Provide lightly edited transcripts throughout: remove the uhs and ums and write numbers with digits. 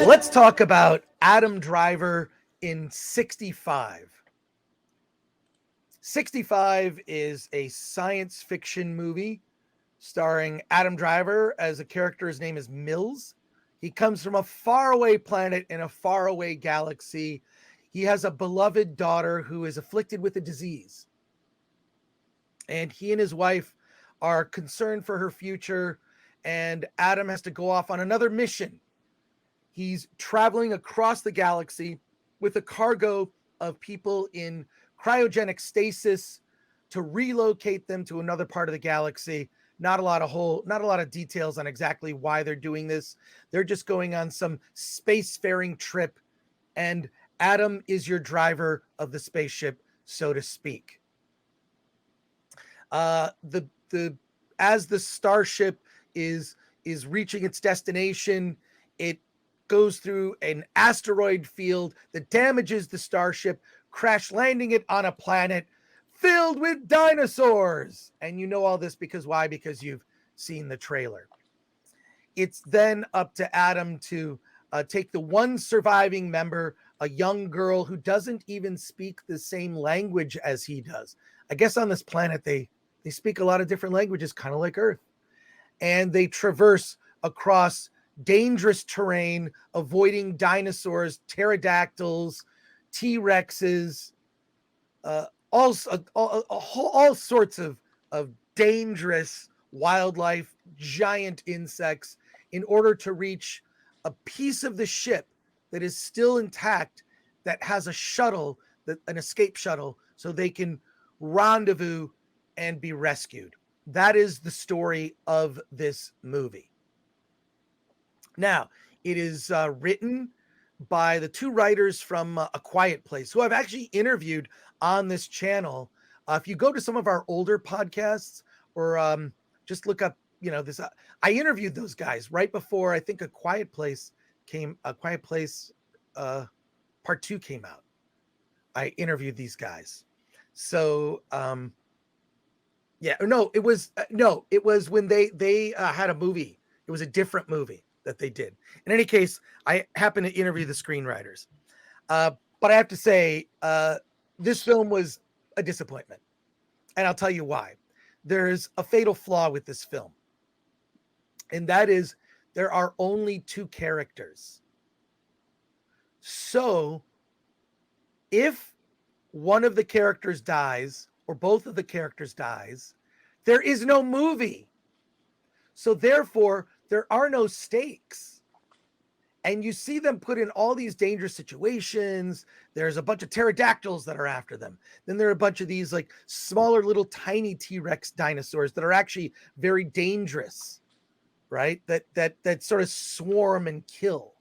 Let's talk about Adam Driver in 65. 65 is a science fiction movie starring Adam Driver as a character. His name is Mills. He comes from a faraway planet in a faraway galaxy. He has a beloved daughter who is afflicted with a disease. And he and his wife are concerned for her future. And Adam has to go off on another mission. He's traveling across the galaxy with a cargo of people in cryogenic stasis to relocate them to another part of the galaxy. Not a lot of details on exactly why they're doing this. They're just going on some spacefaring trip, and Adam is your driver of the spaceship, so to speak. As the starship is reaching its destination, it goes through an asteroid field that damages the starship, crash landing it on a planet filled with dinosaurs. And you know all this because why? Because you've seen the trailer. It's then up to Adam to take the one surviving member, a young girl who doesn't even speak the same language as he does. I guess on this planet, they speak a lot of different languages, kind of like Earth. And they traverse across dangerous terrain, avoiding dinosaurs, pterodactyls, T-Rexes, all sorts of dangerous wildlife, giant insects, in order to reach a piece of the ship that is still intact, that has a shuttle, an escape shuttle, so they can rendezvous and be rescued. That is the story of this movie. Now, it is written by the two writers from A Quiet Place, who I've actually interviewed on this channel. If you go to some of our older podcasts, or just look up, this, I interviewed those guys right before I think A Quiet Place Part 2 came out. I interviewed these guys. So, it was when they had a movie. It was a different movie that they did. In any case, I happened to interview the screenwriters. But I have to say, this film was a disappointment. And I'll tell you why. There's a fatal flaw with this film. And that is, there are only two characters. So, if one of the characters dies, or both of the characters dies, there is no movie. So therefore, there are no stakes. And you see them put in all these dangerous situations. There's a bunch of pterodactyls that are after them. Then there are a bunch of these like smaller little tiny T-Rex dinosaurs that are actually very dangerous, right? That sort of swarm and kill.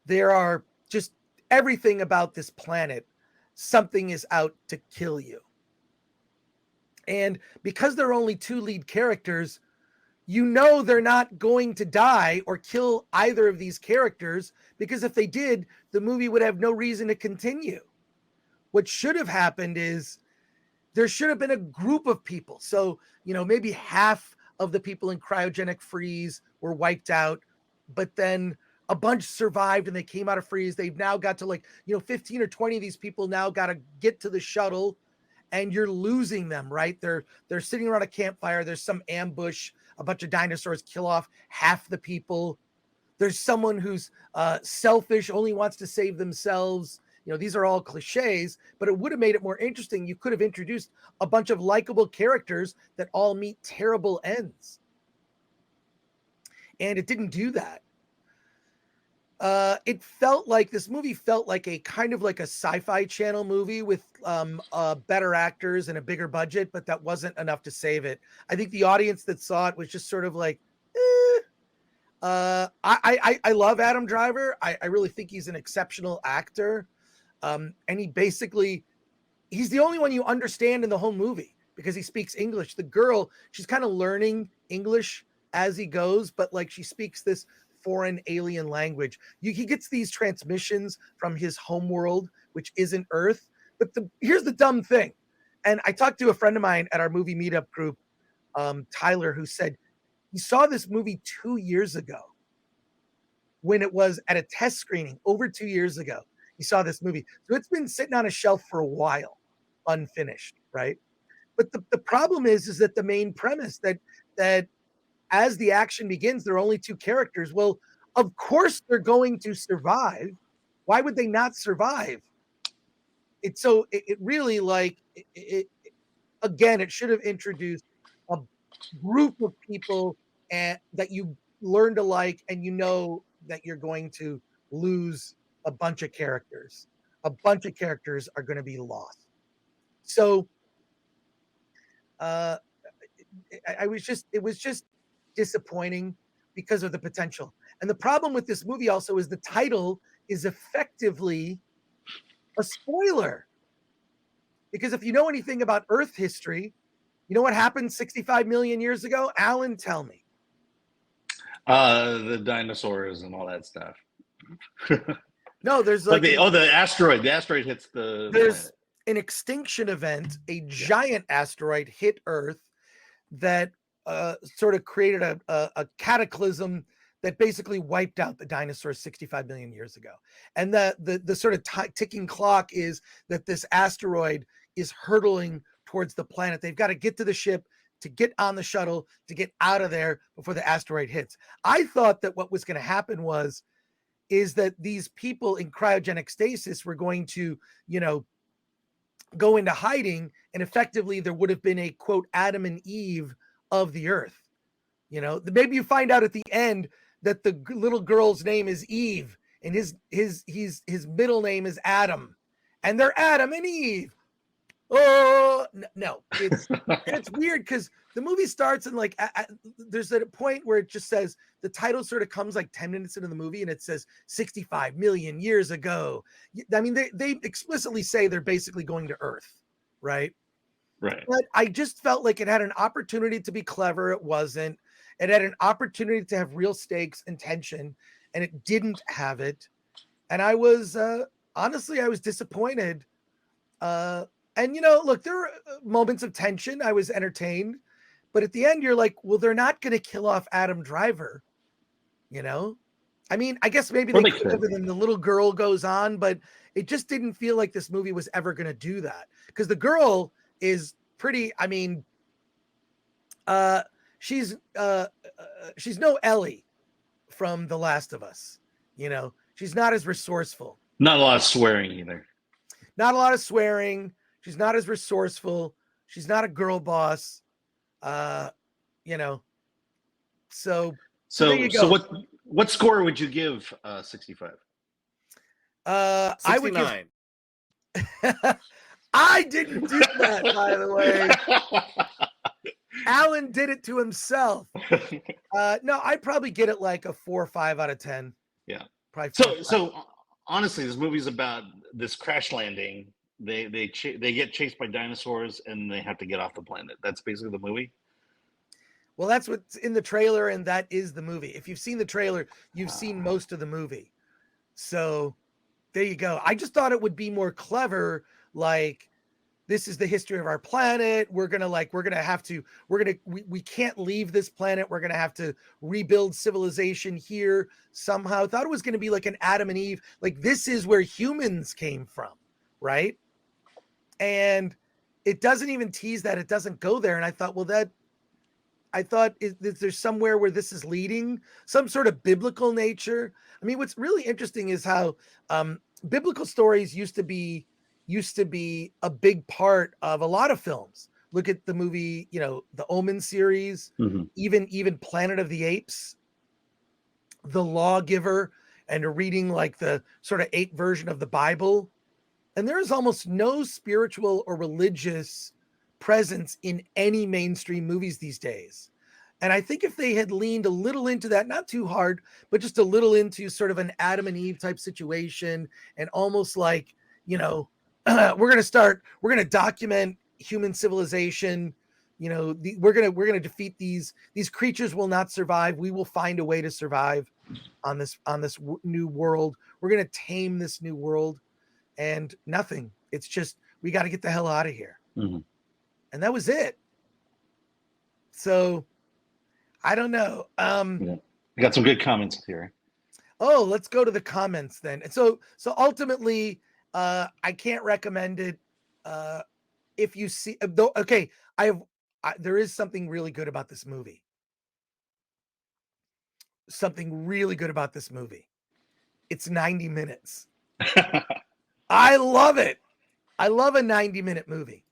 There are just everything about this planet. Something is out to kill you. And because there are only two lead characters, they're not going to die or kill either of these characters, because if they did, the movie would have no reason to continue. What should have happened is there should have been a group of people. So, maybe half of the people in cryogenic freeze were wiped out, but then a bunch survived and they came out of freeze. They've now got to 15 or 20 of these people now got to get to the shuttle, and you're losing them, right? They're sitting around a campfire. There's some ambush. A bunch of dinosaurs kill off half the people. There's someone who's selfish, only wants to save themselves. These are all cliches, but it would have made it more interesting. You could have introduced a bunch of likable characters that all meet terrible ends. And it didn't do that. This movie felt like a kind of like a Sci-Fi Channel movie with better actors and a bigger budget, but that wasn't enough to save it. I think the audience that saw it was just sort of like, I love Adam Driver. I really think he's an exceptional actor. And he's the only one you understand in the whole movie because he speaks English. The girl, she's kind of learning English as he goes, but she speaks this foreign alien language. He gets these transmissions from his homeworld, which isn't Earth. But here's the dumb thing. And I talked to a friend of mine at our movie meetup group, Tyler, who said he saw this movie 2 years ago. when it was at a test screening over 2 years ago. You saw this movie. So it's been sitting on a shelf for a while, unfinished, right? But the problem is that the main premise that as the action begins, there are only two characters. Well, of course they're going to survive. Why would they not survive? It's so it really like it again. It should have introduced a group of people and that you learn to like, and you know that you're going to lose a bunch of characters. A bunch of characters are going to be lost. So uh, I was just it was just disappointing because of the potential. And the problem with this movie also is the title is effectively a spoiler. Because if you know anything about Earth history, you know what happened 65 million years ago? Alan, tell me. The dinosaurs and all that stuff. No, there's like the asteroid. The asteroid hits the there's planet. An extinction event. A giant asteroid hit Earth that sort of created a cataclysm that basically wiped out the dinosaurs 65 million years ago. And the sort of ticking clock is that this asteroid is hurtling towards the planet. They've got to get to the ship, to get on the shuttle, to get out of there before the asteroid hits. I thought that what was going to happen is that these people in cryogenic stasis were going to, go into hiding, and effectively there would have been a quote Adam and Eve of the Earth. Maybe you find out at the end that the little girl's name is Eve and his middle name is Adam, and they're Adam and Eve. Oh no, it's weird because the movie starts and like there's a point where it just says the title sort of comes like 10 minutes into the movie and it says 65 million years ago. I mean, they explicitly say they're basically going to Earth, right? Right. But I just felt like it had an opportunity to be clever. It wasn't. It had an opportunity to have real stakes and tension, and it didn't have it. And I was honestly, I was disappointed. And look, there were moments of tension. I was entertained, but at the end, you're like, well, they're not going to kill off Adam Driver. I mean, I guess maybe they could have, and then the little girl goes on, but it just didn't feel like this movie was ever going to do that because the girl is pretty. I mean, she's no Ellie from The Last of Us. She's not as resourceful. Not a lot of swearing either. Not a lot of swearing. She's not as resourceful. She's not a girl boss. So there you go. So what score would you give 65? 69. I would give. I didn't do that, by the way. Alan did it to himself. No, I'd probably get it like a 4 or 5 out of 10. Yeah. Probably. So honestly, this movie's about this crash landing. They get chased by dinosaurs and they have to get off the planet. That's basically the movie. Well, that's what's in the trailer, and that is the movie. If you've seen the trailer, you've seen most of the movie. So there you go. I just thought it would be more clever. Like, this is the history of our planet. We can't leave this planet. We're going to have to rebuild civilization here somehow. I thought it was going to be like an Adam and Eve. Like, this is where humans came from, right? And it doesn't even tease that. It doesn't go there. And I thought, is there's somewhere where this is leading, some sort of biblical nature. I mean, what's really interesting is how biblical stories used to be a big part of a lot of films. Look at the movie, the Omen series, even Planet of the Apes, The Lawgiver, and reading like the sort of ape version of the Bible. And there is almost no spiritual or religious presence in any mainstream movies these days. And I think if they had leaned a little into that, not too hard, but just a little into sort of an Adam and Eve type situation, and almost like, we're going to document human civilization. We're going to defeat these creatures will not survive. We will find a way to survive on this new world. We're going to tame this new world, and nothing. It's just, we got to get the hell out of here. Mm-hmm. And that was it. So I don't know. I got some good comments here. Oh, let's go to the comments then. And so ultimately, I can't recommend it. If you see, though, okay, there is something really good about this movie. Something really good about this movie. It's 90 minutes. I love it. I love a 90-minute movie.